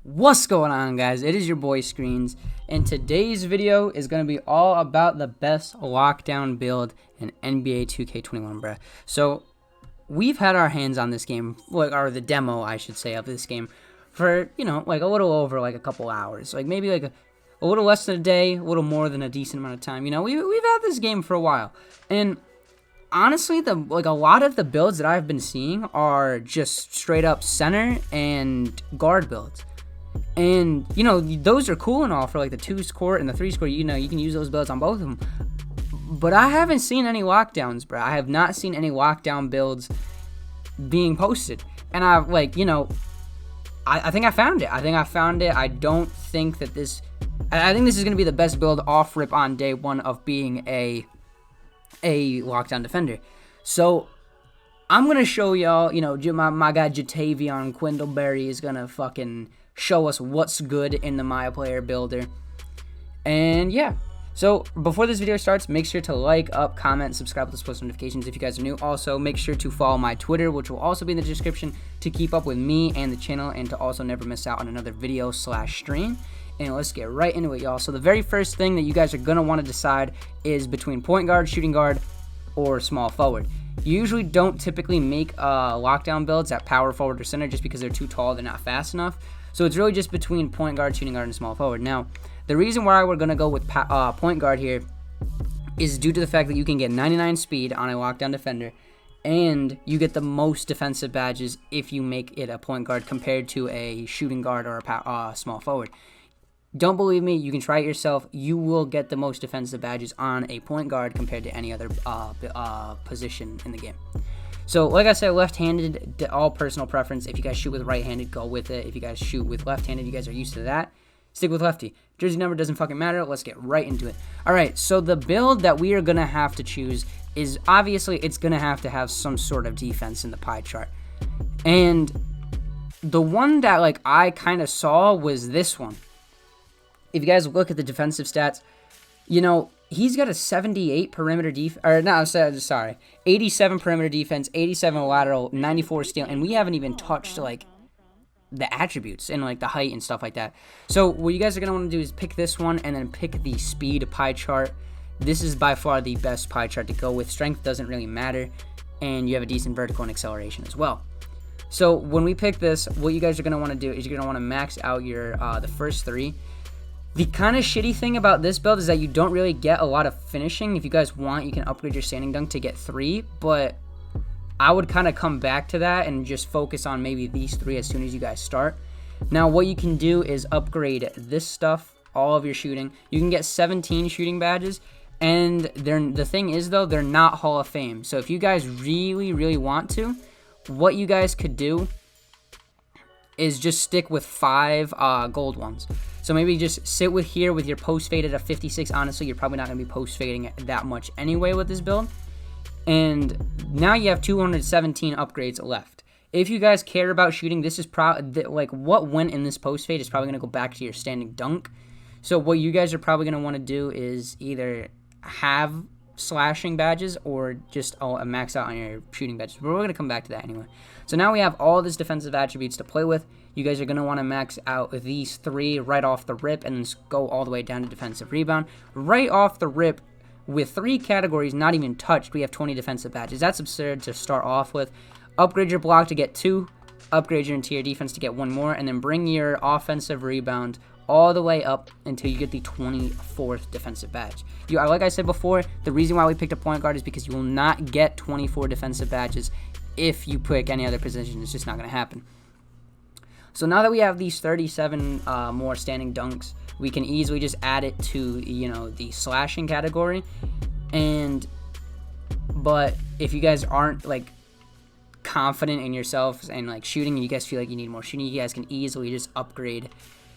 What's going on, guys? It is your boy Screens, and today's video is going to be all about the best lockdown build in NBA 2K21, bruh. So we've had our hands on this game, or the demo, I should say, of this game for, like a little over like a couple hours, like maybe like a little less than a day, a little more than a decent amount of time. We've had this game for a while, and honestly, a lot of the builds that I've been seeing are just straight up center and guard builds. And, those are cool and all for like the 2's court and the 3's court. You can use those builds on both of them. But I haven't seen any lockdowns, bro. I have not seen any lockdown builds being posted. And I think I found it. I don't think that I think this is going to be the best build off rip on day one of being a lockdown defender. So I'm going to show y'all, my guy Jatavion Quindleberry is going to fucking show us what's good in the My Player Builder. And yeah, so before this video starts, make sure to like, comment, subscribe with post notifications if you guys are new. Also, make sure to follow my Twitter, which will also be in the description, to keep up with me and the channel, and to also never miss out on another video / stream. And let's get right into it, y'all. So the very first thing that you guys are going to want to decide is between point guard, shooting guard, or small forward. You usually don't typically make lockdown builds at power forward or center just because they're too tall, they're not fast enough. So it's really just between point guard, shooting guard, and small forward. Now, the reason why we're going to go with point guard here is due to the fact that you can get 99 speed on a lockdown defender, and you get the most defensive badges if you make it a point guard compared to a shooting guard or a small forward. Don't believe me, you can try it yourself. You will get the most defensive badges on a point guard compared to any other position in the game. So, like I said, left-handed, all personal preference. If you guys shoot with right-handed, go with it. If you guys shoot with left-handed, you guys are used to that, stick with lefty. Jersey number doesn't fucking matter. Let's get right into it. All right, so the build that we are going to have to choose is, obviously, it's going to have some sort of defense in the pie chart. And the one that, I kind of saw was this one. If you guys look at the defensive stats, he's got a 78 perimeter defense, or no, sorry, 87 perimeter defense, 87 lateral, 94 steal, and we haven't even touched, the attributes and, the height and stuff like that. So what you guys are going to want to do is pick this one and then pick the speed pie chart. This is by far the best pie chart to go with. Strength doesn't really matter, and you have a decent vertical and acceleration as well. So when we pick this, what you guys are going to want to do is you're going to want to max out your the first three. The kind of shitty thing about this build is that you don't really get a lot of finishing. If you guys want, you can upgrade your standing dunk to get 3, but I would kind of come back to that and just focus on maybe these 3 as soon as you guys start. Now, what you can do is upgrade this stuff, all of your shooting. You can get 17 shooting badges, and the thing is, though, they're not Hall of Fame. So if you guys really, really want to, what you guys could do is just stick with 5 gold ones. So maybe just sit with here with your post fade at a 56. Honestly, you're probably not going to be post fading that much anyway with this build. And now you have 217 upgrades left. If you guys care about shooting, this is what went in this post fade is probably going to go back to your standing dunk. So what you guys are probably going to want to do is either have slashing badges or just max out on your shooting badges. But we're going to come back to that anyway. So now we have all these defensive attributes to play with. You guys are going to want to max out these 3 right off the rip and then go all the way down to defensive rebound. Right off the rip, with 3 categories not even touched, we have 20 defensive badges. That's absurd to start off with. Upgrade your block to get 2, upgrade your interior defense to get 1 more, and then bring your offensive rebound all the way up until you get the 24th defensive badge. Like I said before, the reason why we picked a point guard is because you will not get 24 defensive badges if you pick any other position. It's just not going to happen. So now that we have these 37 more standing dunks, we can easily just add it to, the slashing category. But if you guys aren't, confident in yourselves and, shooting, and you guys feel like you need more shooting, you guys can easily just upgrade,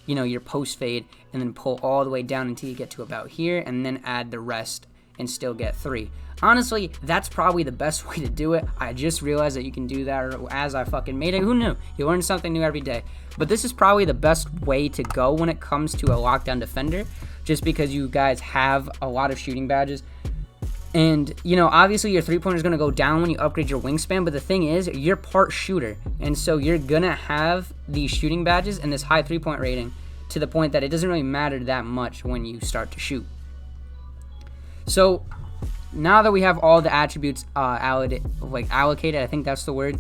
your post fade and then pull all the way down until you get to about here and then add the rest and still get 3. Honestly, that's probably the best way to do it. I just realized that you can do that as I fucking made it. Who knew? You learn something new every day. But this is probably the best way to go when it comes to a lockdown defender, just because you guys have a lot of shooting badges. And, you know, obviously your three-pointer is going to go down when you upgrade your wingspan, but the thing is, you're part shooter, and so you're going to have these shooting badges and this high three-point rating to the point that it doesn't really matter that much when you start to shoot. So now that we have all the attributes allocated, I think that's the word,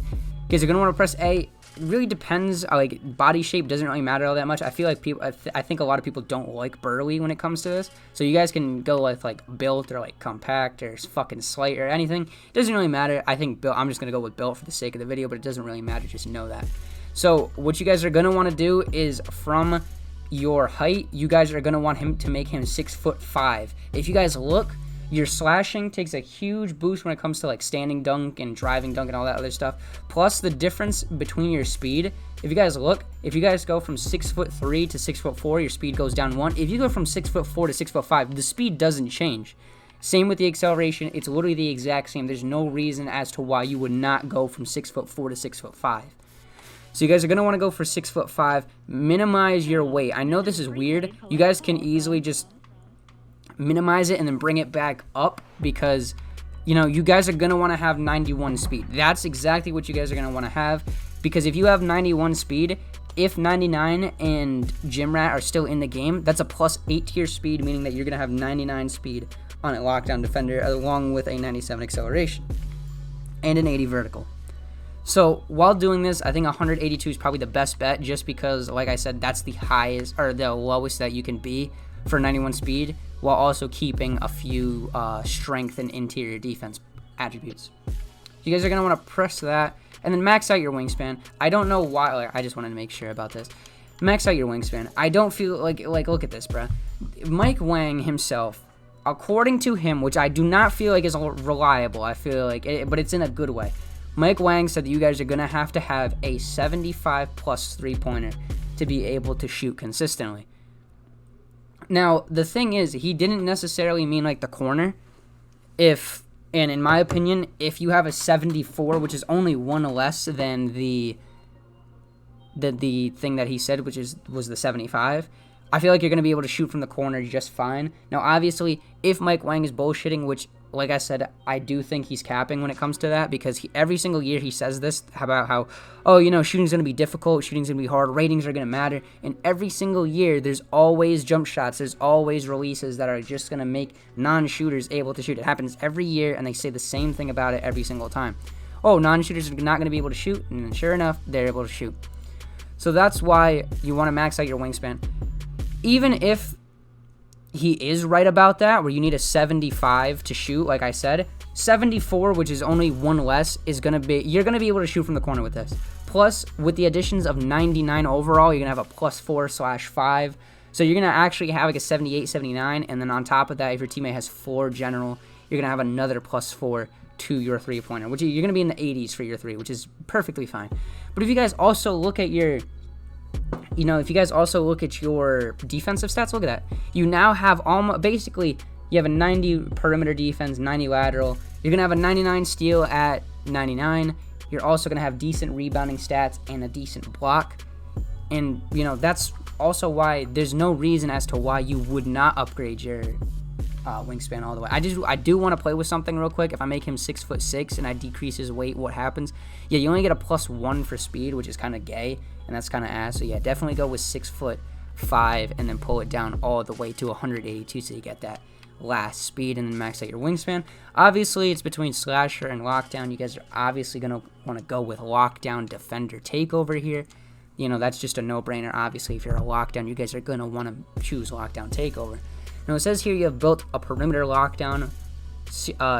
because you're going to want to press A. It really depends. Like, body shape doesn't really matter all that much. I feel like people, I think a lot of people don't like burly when it comes to this. So you guys can go with like built or like compact or fucking slight or anything. It doesn't really matter. I think built. I'm just gonna go with built for the sake of the video, but it doesn't really matter. Just know that. So what you guys are gonna want to do is from your height, you guys are gonna want him to make him 6'5". If you guys look, your slashing takes a huge boost when it comes to like standing dunk and driving dunk and all that other stuff. Plus the difference between your speed. If you guys look, if you guys go from 6'3" to 6'4", your speed goes down 1. If you go from 6'4" to 6'5", the speed doesn't change. Same with the acceleration. It's literally the exact same. There's no reason as to why you would not go from 6'4" to 6'5". So you guys are going to want to go for 6'5". Minimize your weight. I know this is weird. You guys can easily just minimize it and then bring it back up, because you know you guys are going to want to have 91 speed. That's exactly what you guys are going to want to have, because if you have 91 speed, if 99 and Gym Rat are still in the game, that's a +8 to your speed, meaning that you're going to have 99 speed on a lockdown defender along with a 97 acceleration and an 80 vertical. So while doing this, I think 182 is probably the best bet, just because, like I said, that's the highest or the lowest that you can be for 91 speed, while also keeping a few strength and interior defense attributes. You guys are going to want to press that, and then max out your wingspan. I don't know why, like, I just wanted to make sure about this. Max out your wingspan. I don't feel like look at this, bruh. Mike Wang himself, according to him, which I do not feel like is reliable, I feel like, but it's in a good way. Mike Wang said that you guys are going to have a 75 plus three-pointer to be able to shoot consistently. Now, the thing is, he didn't necessarily mean like the corner. And in my opinion, if you have a 74, which is only one less than the thing that he said, which was the 75, I feel like you're going to be able to shoot from the corner just fine. Now, obviously, if Mike Wang is bullshitting, which, like I said, I do think he's capping when it comes to that, because every single year he says this about how, oh, you know, shooting's going to be difficult, shooting's going to be hard, ratings are going to matter, and every single year there's always jump shots, there's always releases that are just going to make non-shooters able to shoot. It happens every year, and they say the same thing about it every single time. Oh, non-shooters are not going to be able to shoot, and then sure enough, they're able to shoot. So that's why you want to max out your wingspan. Even if he is right about that, where you need a 75 to shoot, like I said, 74, which is only one less, is going to be, you're going to be able to shoot from the corner with this. Plus, with the additions of 99 overall, you're going to have a +4/5. So you're going to actually have like a 78, 79, and then on top of that, if your teammate has 4 general, you're going to have another +4 to your three-pointer, which you're going to be in the 80s for your three, which is perfectly fine. But if you guys also look at your... if you guys also look at your defensive stats, look at that. You now have almost, basically, you have a 90 perimeter defense, 90 lateral. You're going to have a 99 steal at 99. You're also going to have decent rebounding stats and a decent block. And, that's also why there's no reason as to why you would not upgrade your wingspan all the way. I do want to play with something real quick. If I make him 6'6" and I decrease his weight, what happens? Yeah, you only get a +1 for speed, which is kind of gay, and that's kind of ass. So yeah, definitely go with 6'5" and then pull it down all the way to 182 so you get that last speed, and then max out your wingspan. Obviously, it's between slasher and lockdown. You guys are obviously gonna want to go with lockdown defender takeover here. That's just a no-brainer. Obviously, if you're a lockdown, you guys are gonna want to choose lockdown takeover. Now, it says here you have built a perimeter lockdown,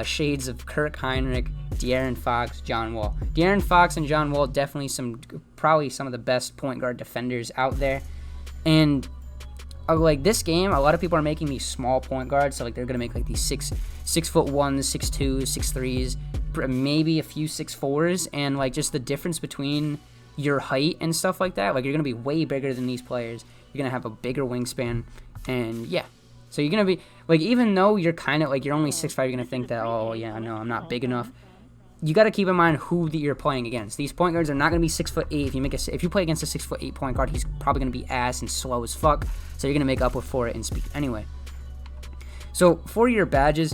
shades of Kirk Heinrich, De'Aaron Fox, John Wall. De'Aaron Fox and John Wall, definitely probably some of the best point guard defenders out there. And like this game, a lot of people are making these small point guards, so like they're gonna make like these 6'1", 6'2", 6'3", maybe a few 6'4", and like just the difference between your height and stuff like that. Like you're gonna be way bigger than these players. You're gonna have a bigger wingspan, and yeah. So you're going to be, like, even though you're kind of, like, you're only 6'5", you're going to think that, oh, yeah, no, I'm not big enough. You got to keep in mind who you're playing against. These point guards are not going to be 6'8". If you play against a 6'8" point guard, he's probably going to be ass and slow as fuck. So you're going to make up for it in speed anyway. So for your badges,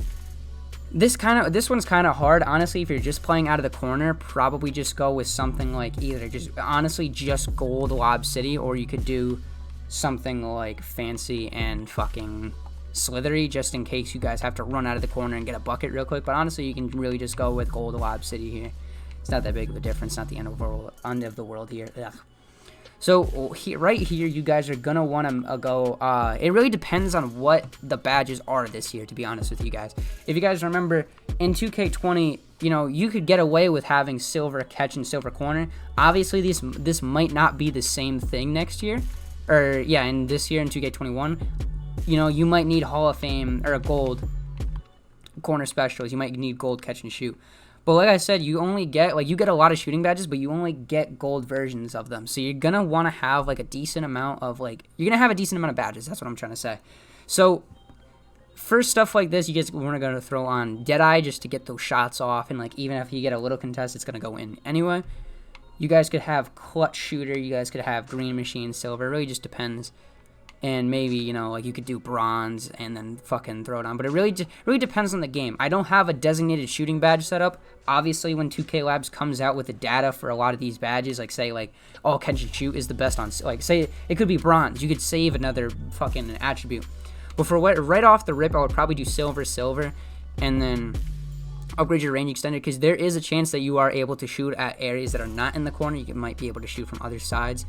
This one's kind of hard, honestly. If you're just playing out of the corner, probably just go with something like either just gold Lob City, or you could do something like fancy and fucking slithery, just in case you guys have to run out of the corner and get a bucket real quick. But honestly, you can really just go with gold Lob City here. It's not that big of a difference. Not the end of the world here. Ugh. So right here, you guys are gonna want to go. It really depends on what the badges are this year, to be honest with you guys. If you guys remember, in 2K20, you know, you could get away with having silver catch and silver corner. Obviously, this might not be the same thing next year, or yeah, in this year in 2K21. You know, you might need Hall of Fame or a gold corner specials. You might need gold catch and shoot. But like I said, you only get, like, you get a lot of shooting badges, but you only get gold versions of them. So you're going to want to have, like, a decent amount of, like, you're going to have a decent amount of badges. That's what I'm trying to say. So for stuff like this, you guys are going to throw on Deadeye just to get those shots off. And, like, even if you get a little contest, it's going to go in anyway. You guys could have Clutch Shooter. You guys could have Green Machine, Silver. It really just depends. And maybe, you know, like, you could do bronze and then fucking throw it on. But it really depends on the game. I don't have a designated shooting badge set up. Obviously, when 2K Labs comes out with the data for a lot of these badges, like, say, like, oh, catch and shoot is the best on, like, say, it could be bronze. You could save another fucking attribute. But for right off the rip, I would probably do silver, and then upgrade your range extender, because there is a chance that you are able to shoot at areas that are not in the corner. You might be able to shoot from other sides.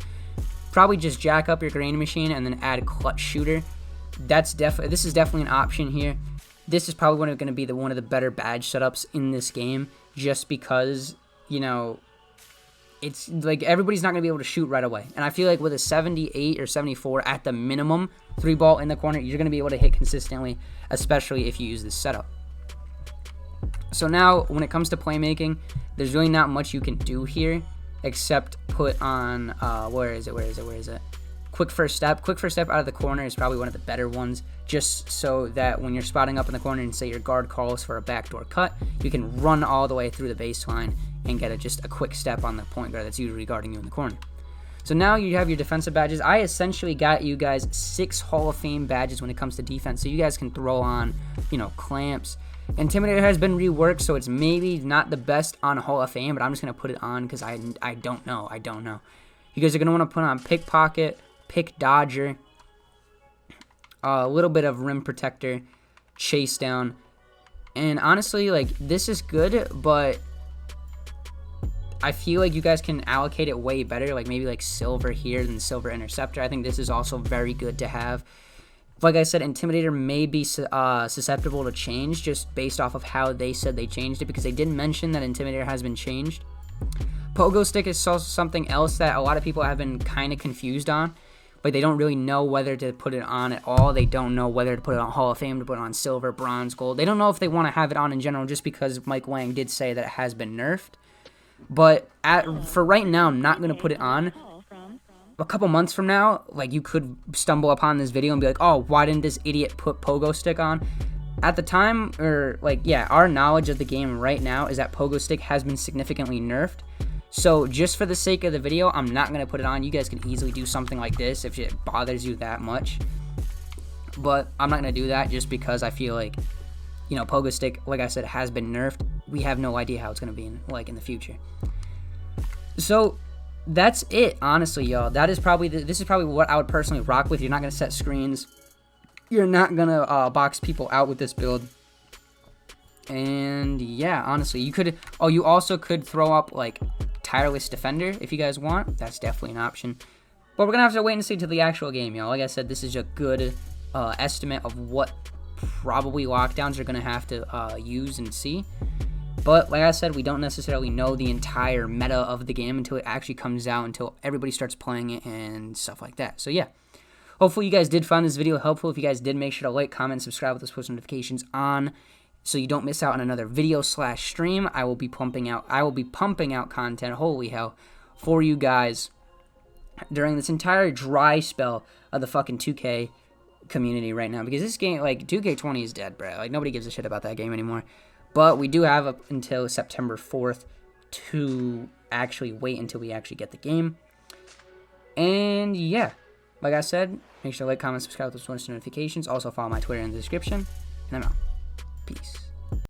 Probably just jack up your Green Machine and then add Clutch Shooter. This is definitely an option here. This is probably going to be one of the better badge setups in this game, just because, you know, it's like everybody's not going to be able to shoot right away. And I feel like with a 78 or 74 at the minimum 3-ball in the corner, you're going to be able to hit consistently, especially if you use this setup. So now, when it comes to playmaking, there's really not much you can do here except put on, where is it? Quick first step. Quick first step out of the corner is probably one of the better ones, just so that when you're spotting up in the corner and say your guard calls for a backdoor cut, you can run all the way through the baseline and get just a quick step on the point guard that's usually guarding you in the corner. So now you have your defensive badges. I essentially got you guys 6 Hall of Fame badges when it comes to defense, so you guys can throw on, you know, clamps. Intimidator has been reworked, so it's maybe not the best on Hall of Fame, but I'm just going to put it on because I don't know. You guys are going to want to put on Pickpocket, Pick Dodger, a little bit of Rim Protector, Chase Down, and honestly, like, this is good, but I feel like you guys can allocate it way better, like maybe like Silver here than Silver Interceptor. I think this is also very good to have. Like I said, Intimidator may be susceptible to change just based off of how they said they changed it, because they did mention that Intimidator has been changed. Pogo Stick is also something else that a lot of people have been kind of confused on. Like, they don't really know whether to put it on at all. They don't know whether to put it on Hall of Fame, to put it on Silver, Bronze, Gold. They don't know if they want to have it on in general, just because Mike Wang did say that it has been nerfed. But for right now, I'm not going to put it on. A couple months from now, like, you could stumble upon this video and be like, oh, why didn't this idiot put Pogo Stick on? At the time, or like, yeah, our knowledge of the game right now is that Pogo Stick has been significantly nerfed. So just for the sake of the video, I'm not going to put it on. You guys can easily do something like this if it bothers you that much. But I'm not going to do that just because I feel like, you know, Pogo Stick, like I said, has been nerfed. We have no idea how it's going to be in the future. So that's it, honestly, y'all. This is probably what I would personally rock with. You're not going to set screens. You're not going to box people out with this build. And yeah, honestly, you also could throw up like Tireless Defender if you guys want. That's definitely an option. But we're going to have to wait and see till the actual game, y'all. Like I said, this is a good estimate of what probably lockdowns are going to have to use and see. But like I said, we don't necessarily know the entire meta of the game until it actually comes out, until everybody starts playing it and stuff like that. So yeah, hopefully you guys did find this video helpful. If you guys did, make sure to like, comment, subscribe with those post notifications on, so you don't miss out on another video/stream. I will be pumping out content, holy hell, for you guys during this entire dry spell of the fucking 2K community right now, because this game, like, 2K20 is dead, bro. Like, nobody gives a shit about that game anymore. But we do have up until September 4th to actually wait until we actually get the game. And yeah, like I said, make sure to like, comment, subscribe with those notifications. Also follow my Twitter in the description. And I'm out. Peace.